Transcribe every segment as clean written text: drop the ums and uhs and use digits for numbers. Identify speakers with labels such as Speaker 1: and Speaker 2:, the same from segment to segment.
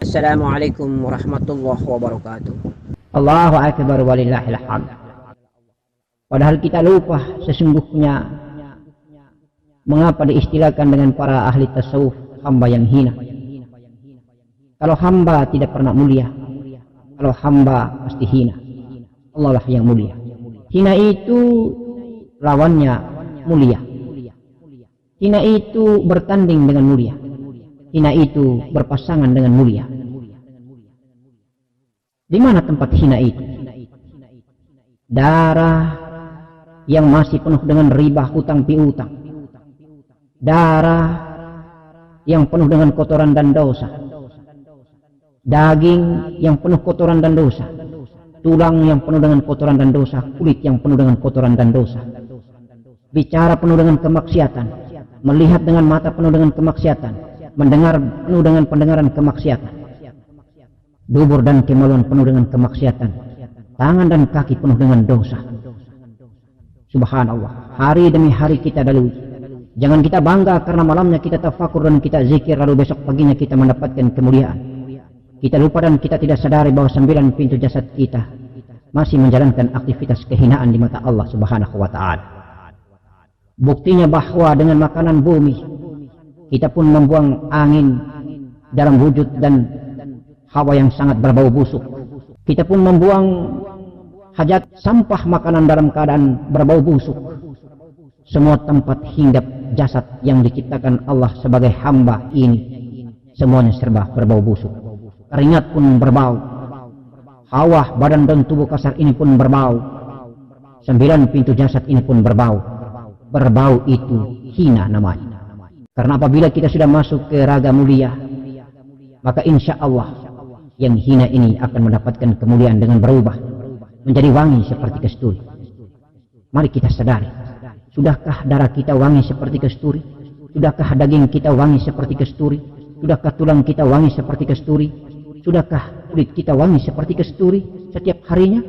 Speaker 1: Assalamualaikum warahmatullahi wabarakatuh.
Speaker 2: Allahu akbar walillahil hamd. Padahal kita lupa sesungguhnya mengapa diistilahkan dengan para ahli tasawuf hamba yang hina. Kalau hamba tidak pernah mulia, kalau hamba pasti hina. Allah lah yang mulia. Hina itu lawannya mulia. Hina itu bertanding dengan mulia. Hina itu berpasangan dengan mulia. Di mana tempat hina itu? Darah yang masih penuh dengan riba, hutang piutang. Darah yang penuh dengan kotoran dan dosa. Daging yang penuh kotoran dan dosa. Tulang yang penuh dengan kotoran dan dosa. Kulit yang penuh dengan kotoran dan dosa. Bicara penuh dengan kemaksiatan. Melihat dengan mata penuh dengan kemaksiatan. Mendengar penuh dengan pendengaran kemaksiatan. Dubur dan kemaluan penuh dengan kemaksiatan. Tangan dan kaki penuh dengan dosa. Subhanallah. Hari demi hari kita lalui. Jangan kita bangga karena malamnya kita tafakur dan kita zikir, lalu besok paginya kita mendapatkan kemuliaan. Kita lupa dan kita tidak sadari bahwa 9 pintu jasad kita masih menjalankan aktivitas kehinaan di mata Allah Subhanahu wa ta'ala. Buktinya bahwa dengan makanan bumi kita pun membuang angin dalam wujud dan hawa yang sangat berbau busuk. Kita pun membuang hajat sampah makanan dalam keadaan berbau busuk. Semua tempat hinggap jasad yang diciptakan Allah sebagai hamba ini semuanya serba berbau busuk. Keringat pun berbau. Hawa badan dan tubuh kasar ini pun berbau. 9 pintu jasad ini pun berbau. Berbau itu hina namanya. Karena apabila kita sudah masuk ke raga mulia, maka insya Allah yang hina ini akan mendapatkan kemuliaan dengan berubah menjadi wangi seperti kasturi. Mari kita sadari, sudahkah darah kita wangi seperti kasturi? Sudahkah daging kita wangi seperti kasturi? Sudahkah tulang kita wangi seperti kasturi? Sudahkah kulit kita wangi seperti kasturi setiap harinya?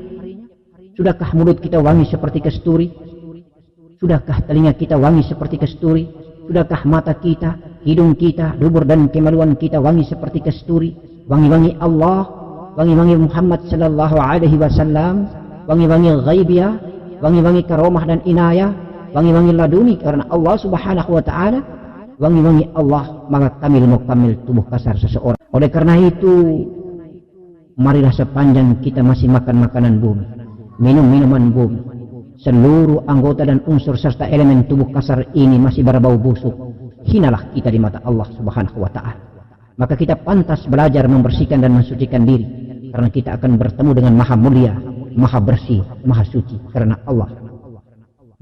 Speaker 2: Sudahkah mulut kita wangi seperti kasturi? Sudahkah telinga kita wangi seperti kasturi? Sudahkah mata kita, hidung kita, dubur dan kemaluan kita wangi seperti kasturi? Wangi-wangi Allah, wangi-wangi Muhammad sallallahu alaihi wasallam, wangi-wangi ghaibiyah, wangi-wangi karomah dan inayah, wangi-wangi laduni karena Allah Subhanahu wa ta'ala, wangi-wangi Allah maka kamil tubuh kasar seseorang. Oleh karena itu, marilah sepanjang kita masih makan makanan bumi, minum minuman bumi, seluruh anggota dan unsur serta elemen tubuh kasar ini masih berbau busuk, hinalah kita di mata Allah Subhanahu wa ta'ala. Maka kita pantas belajar membersihkan dan mensucikan diri, karena kita akan bertemu dengan Maha Mulia, Maha Bersih, Maha Suci, karena Allah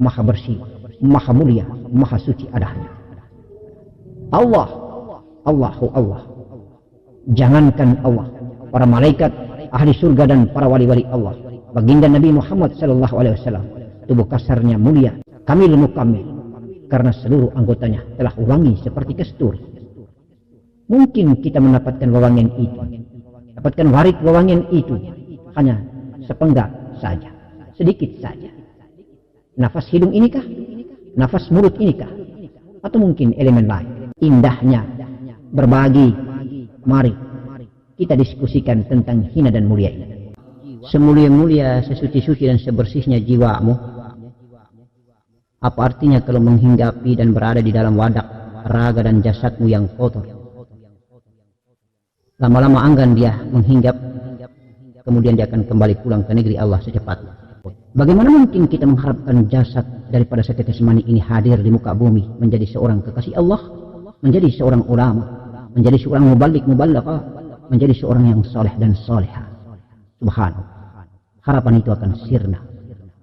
Speaker 2: Maha Bersih, Maha Mulia, Maha Suci adanya. Allah, Allahu Allah. Jangankan Allah, para malaikat, ahli surga dan para wali-wali Allah, baginda Nabi Muhammad sallallahu alaihi wasallam, tubuh kasarnya mulia, kamil mukamil, karena seluruh anggotanya telah wangi seperti kasturi. Mungkin kita mendapatkan wewangian itu, dapatkan warik wewangian itu hanya sepenggal saja, sedikit saja. Nafas hidung inikah? Nafas mulut inikah? Atau mungkin elemen lain? Indahnya berbagi. Mari kita diskusikan tentang hina dan mulia ini. Semulia-mulia, sesuci-suci dan sebersihnya jiwamu, apa artinya kalau menghinggapi dan berada di dalam wadah raga dan jasadmu yang kotor? Lama-lama anggan dia menghinggap, kemudian dia akan kembali pulang ke negeri Allah secepatnya. Bagaimana mungkin kita mengharapkan jasad daripada setetes mani ini hadir di muka bumi menjadi seorang kekasih Allah, menjadi seorang ulama, menjadi seorang muballagh, menjadi seorang yang soleh dan soleha. Subhanallah. Harapan itu akan sirna.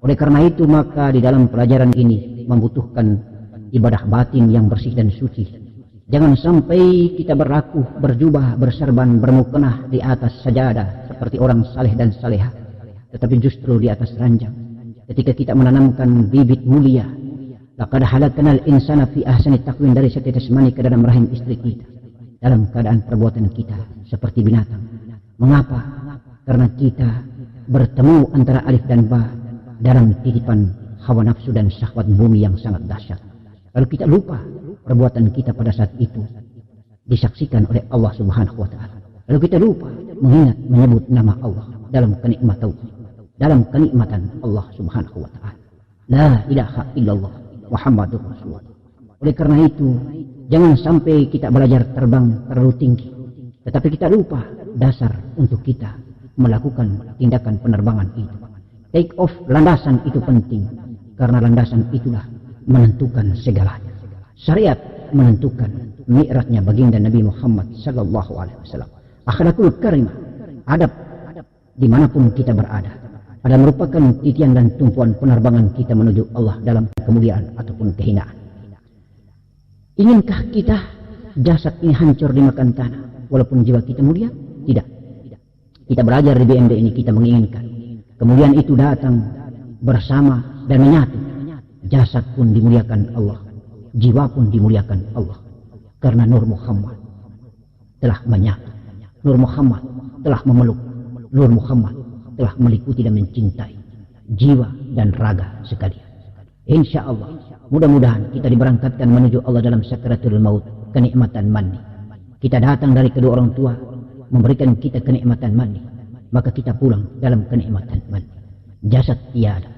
Speaker 2: Oleh karena itu maka di dalam pelajaran ini membutuhkan ibadah batin yang bersih dan suci. Jangan sampai kita berlaku, berjubah, berserban, bermukenah di atas sajadah seperti orang saleh dan saleha, tetapi justru di atas ranjang. Ketika kita menanamkan bibit mulia, laqad halaknal insana fi ahsani taqwim, dari setetes mani ke dalam rahim istri kita, dalam keadaan perbuatan kita seperti binatang. Mengapa? Karena kita bertemu antara alif dan ba dalam titipan hawa nafsu dan syahwat bumi yang sangat dahsyat. Lalu kita lupa perbuatan kita pada saat itu disaksikan oleh Allah Subhanahu wa ta'ala. Lalu kita lupa mengingat menyebut nama Allah dalam kenikmatan Allah Subhanahu wa taala. La ilaha illallah Muhammadur Rasulullah. Oleh karena itu, jangan sampai kita belajar terbang terlalu tinggi, tetapi kita lupa dasar untuk kita melakukan tindakan penerbangan itu. Take off, landasan itu penting, karena landasan itulah menentukan segalanya. Syariat menentukan mi'rajnya baginda Nabi Muhammad sallallahu alaihi wasallam. Akhlakul karimah, adab dimanapun kita berada, adalah merupakan titian dan tumpuan penerbangan kita menuju Allah dalam kemuliaan ataupun kehinaan. Inginkah kita jasad ini hancur dimakan tanah walaupun jiwa kita mulia? Tidak. Kita belajar di BMD ini, kita menginginkan kemuliaan itu datang bersama dan menyatu. Jasad pun dimuliakan Allah, jiwa pun dimuliakan Allah, karena Nur Muhammad telah menyatu. Nur Muhammad telah memeluk. Nur Muhammad telah meliputi dan mencintai jiwa dan raga sekalian. Insya Allah, mudah-mudahan kita diberangkatkan menuju Allah dalam sakaratul maut, kenikmatan mandi. Kita datang dari kedua orang tua memberikan kita kenikmatan mandi, maka kita pulang dalam kenikmatan mandi. Jasad tiada,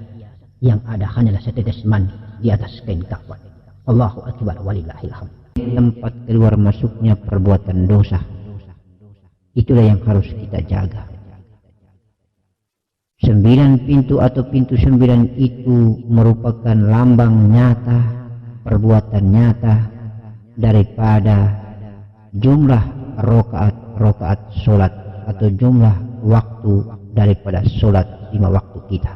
Speaker 2: yang ada hanyalah setetes mandi di atas kain kafan. Allahu akbar walillahil hamd. Tempat keluar masuknya perbuatan dosa, itulah yang harus kita jaga. 9 pintu atau pintu 9 itu merupakan lambang nyata, perbuatan nyata daripada jumlah rokaat solat atau jumlah waktu daripada solat 5 waktu kita.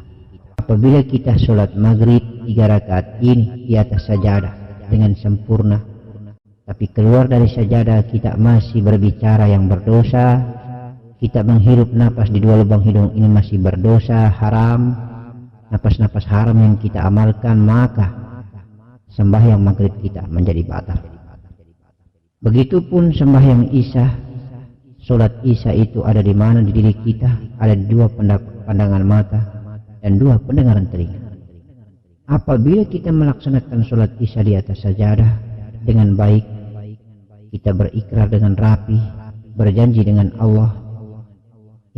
Speaker 2: Apabila kita solat maghrib 3 rakaat ini di atas sajadah dengan sempurna, tapi keluar dari sajadah kita masih berbicara yang berdosa, kita menghirup napas di 2 lubang hidung ini masih berdosa, haram, napas-napas haram yang kita amalkan, maka sembahyang maghrib kita menjadi batal. Begitupun sembahyang isya, solat isya itu ada di mana di diri kita? Ada 2 pandangan mata dan 2 pendengaran telinga. Apabila kita melaksanakan solat isya di atas sajadah dengan baik, kita berikrar dengan rapi, berjanji dengan Allah,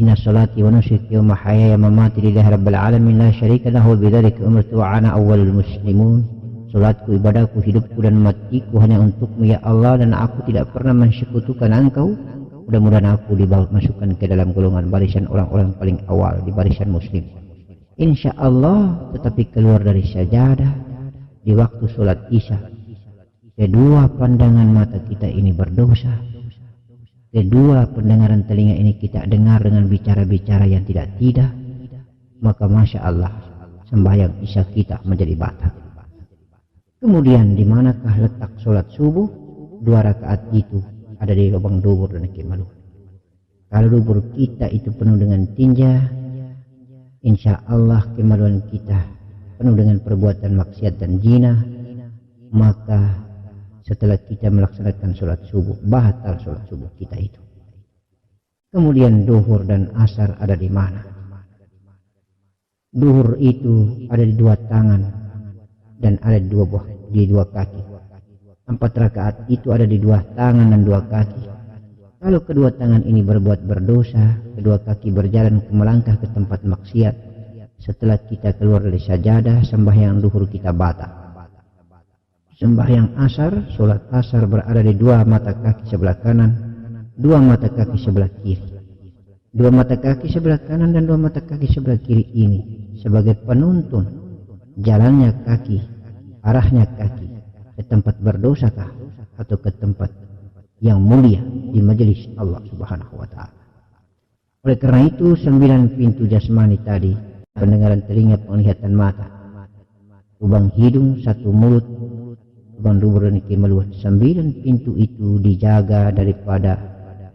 Speaker 2: inna salati wa nusuki wa mahyaya wa mamati lillahi rabbil alamin la syarika lahu bidzalika umirtu wa ana awwalul muslimun. Salatku, ibadahku, hidupku dan matiku hanya untukmu ya Allah, dan aku tidak pernah mensekutukan engkau. Mudah-mudahan aku dimasukkan ke dalam golongan barisan orang-orang paling awal di barisan muslim, insya Allah. Tetapi keluar dari sajadah di waktu salat isya, kedua pandangan mata kita ini berdosa, kedua pendengaran telinga ini kita dengar dengan bicara-bicara yang tidak, maka Masya Allah, sembahyang isya kita menjadi batal. Kemudian di manakah letak sholat subuh? 2 rakaat itu ada di lubang dubur dan kemaluan. Kalau dubur kita itu penuh dengan tinja, insya Allah kemaluan kita penuh dengan perbuatan maksiat dan zina, maka setelah kita melaksanakan sholat subuh, batal sholat subuh kita itu. Kemudian duhur dan asar ada di mana? Duhur itu ada di 2 tangan dan ada di 2 kaki. 4 rakaat itu ada di 2 tangan dan 2 kaki. Kalau kedua tangan ini berbuat berdosa, kedua kaki berjalan melangkah ke tempat maksiat, setelah kita keluar dari sajadah, sembahyang duhur kita batal. Sembahyang asar, sholat asar berada di 2 mata kaki sebelah kanan, 2 mata kaki sebelah kiri. 2 mata kaki sebelah kanan dan 2 mata kaki sebelah kiri ini sebagai penuntun jalannya kaki, arahnya kaki ke tempat berdosakah atau ke tempat yang mulia di majelis Allah Subhanahu wa taala. Oleh karena itu 9 pintu jasmani tadi, pendengaran telinga, penglihatan mata, lubang hidung, 1 mulut, lubang dubur dan kemaluan, 9 pintu itu dijaga daripada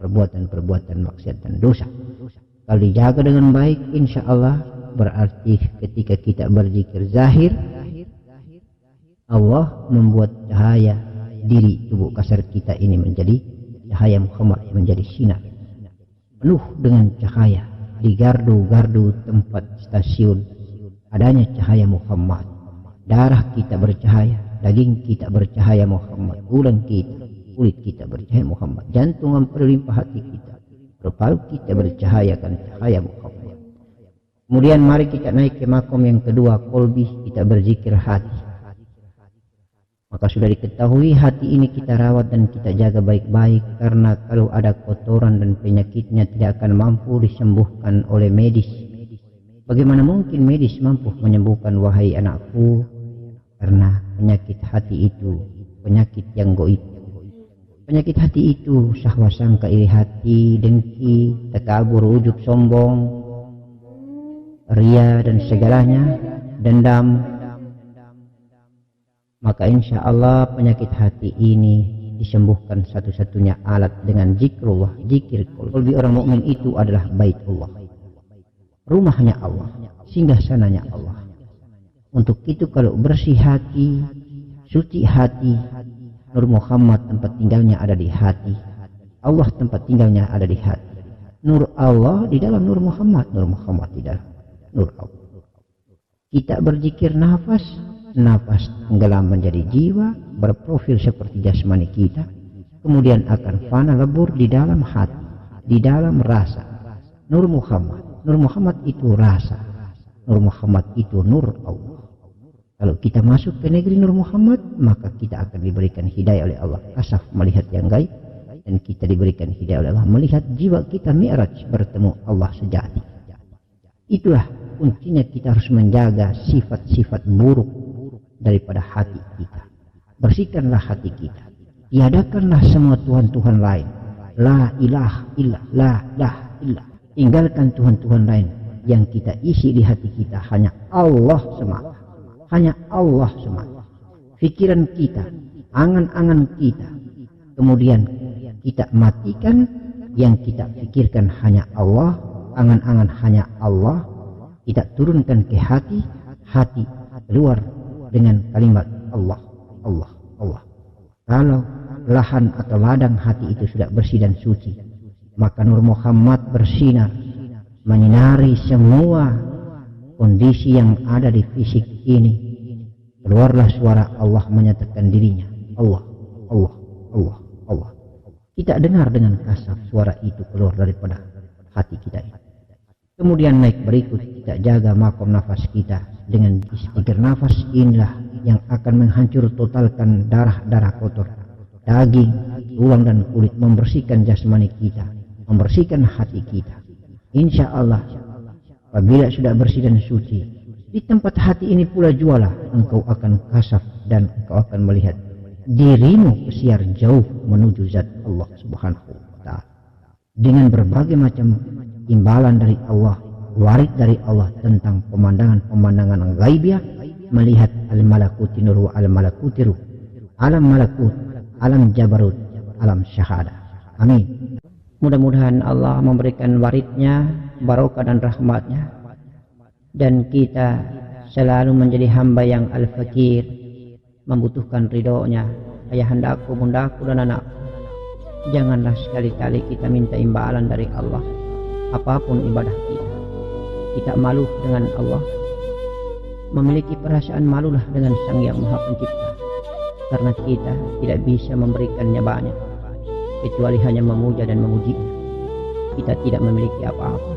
Speaker 2: perbuatan-perbuatan maksiat dan dosa. Kalau dijaga dengan baik, insya Allah berarti ketika kita berzikir zahir, Allah membuat cahaya diri tubuh kasar kita ini menjadi cahaya Muhammad, menjadi sinar penuh dengan cahaya. Di gardu-gardu tempat stasiun adanya cahaya Muhammad. Darah kita bercahaya, daging kita bercahaya Muhammad, tulang kita, kulit kita bercahaya Muhammad, jantung yang berlimpah hati kita Lalu kita bercahayakan cahaya muka-Mu. Kemudian mari kita naik ke makom yang kedua, kolbi, kita berzikir hati. Maka sudah diketahui hati ini kita rawat dan kita jaga baik-baik, karena kalau ada kotoran dan penyakitnya tidak akan mampu disembuhkan oleh medis. Bagaimana mungkin medis mampu menyembuhkan, wahai anakku? Karena penyakit hati itu penyakit yang goib. Penyakit hati itu syahwat, sangka, iri hati, dengki, takabur, ujub, sombong, ria dan segalanya, dendam. Maka insya Allah penyakit hati ini disembuhkan satu-satunya alat dengan zikrullah, zikir qalbi. Orang mukmin itu adalah baitullah, rumahnya Allah, singgah sananya Allah. Untuk itu kalau bersih hati, suci hati, Nur Muhammad tempat tinggalnya ada di hati, Allah tempat tinggalnya ada di hati. Nur Allah di dalam Nur Muhammad, Nur Muhammad di dalam Nur Allah. Kita berzikir nafas, nafas tenggelam menjadi jiwa, berprofil seperti jasmani kita, kemudian akan fana lebur di dalam hati, di dalam rasa. Nur Muhammad, Nur Muhammad itu rasa, Nur Muhammad itu Nur Allah. Kalau kita masuk ke negeri Nur Muhammad, maka kita akan diberikan hidayah oleh Allah, kasaf melihat yang gaib, dan kita diberikan hidayah oleh Allah melihat jiwa kita mi'raj bertemu Allah sejati. Itulah kuncinya, kita harus menjaga sifat-sifat buruk daripada hati kita. Bersihkanlah hati kita, tiadakanlah semua Tuhan-Tuhan lain. La ilaha illallah, la ilaha illallah. Tinggalkan Tuhan-Tuhan lain. Yang kita isi di hati kita hanya Allah semata, hanya Allah semata. Pikiran kita, angan-angan kita, kemudian kita matikan. Yang kita pikirkan hanya Allah, angan-angan hanya Allah. Kita turunkan ke hati, hati keluar dengan kalimat Allah, Allah, Allah. Kalau lahan atau ladang hati itu sudah bersih dan suci, maka Nur Muhammad bersinar, menyinari semua kondisi yang ada di fisik ini. Keluarlah suara Allah menyatakan dirinya, Allah, Allah, Allah, Allah. Kita dengar dengan kasar suara itu keluar daripada hati kita ini. Kemudian naik berikut, kita jaga makom nafas kita dengan istighfar. Nafas inilah yang akan menghancur totalkan darah-darah kotor, daging, tulang dan kulit, membersihkan jasmani kita, membersihkan hati kita. Insya Allah apabila sudah bersih dan suci, di tempat hati ini pula jualah engkau akan kasaf dan engkau akan melihat dirimu pesiar jauh menuju zat Allah Subhanahu wa ta'ala, dengan berbagai macam imbalan dari Allah, warid dari Allah tentang pemandangan-pemandangan ghaibiyah, melihat al-malakuti nur wa al-malakuti ruh, alam malakut, alam jabarut, alam syahada. Amin. Mudah-mudahan Allah memberikan waridnya, barokah dan rahmatnya, dan kita selalu menjadi hamba yang al-fakir, membutuhkan ridhonya. Ayahandaku, bundaku dan anakku, janganlah sekali-kali kita minta imbalan dari Allah apapun ibadah kita. Kita malu dengan Allah, memiliki perasaan malulah dengan Sang Yang Maha Pencipta, karena kita tidak bisa memberikannya banyak kecuali hanya memuja dan memujinya. Kita tidak memiliki apa-apa.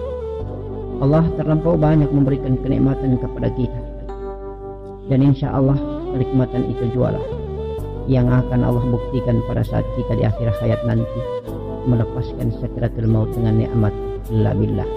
Speaker 2: Allah terlampau banyak memberikan kenikmatan kepada kita, dan insya Allah kenikmatan itu jualah yang akan Allah buktikan pada saat kita di akhir hayat nanti, melepaskan sakaratul maut dengan nikmat la billah.